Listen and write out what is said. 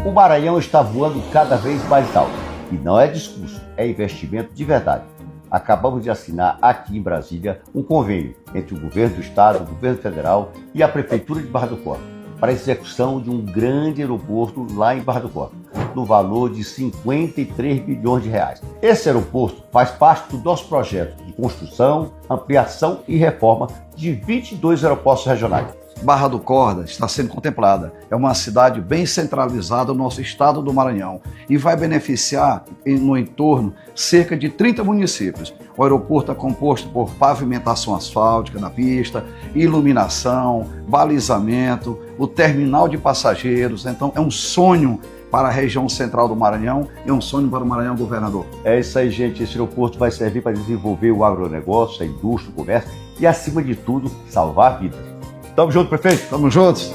O Maranhão está voando cada vez mais alto. E não é discurso, é investimento de verdade. Acabamos de assinar aqui em Brasília um convênio entre o governo do estado, o governo federal e a prefeitura de Barra do Corte para a execução de um grande aeroporto lá em Barra do Corte, no valor de 53 bilhões de reais. Esse aeroporto faz parte do nosso projeto de construção, ampliação e reforma de 22 aeroportos regionais. Barra do Corda está sendo contemplada. É uma cidade bem centralizada no nosso estado do Maranhão e vai beneficiar no entorno cerca de 30 municípios. O aeroporto é composto por pavimentação asfáltica na pista, iluminação, balizamento, o terminal de passageiros. Então é um sonho para a região central do Maranhão e um sonho para o Maranhão, governador. É isso aí, gente. Esse aeroporto vai servir para desenvolver o agronegócio, a indústria, o comércio e, acima de tudo, salvar vidas. Tamo junto, prefeito. Tamo juntos.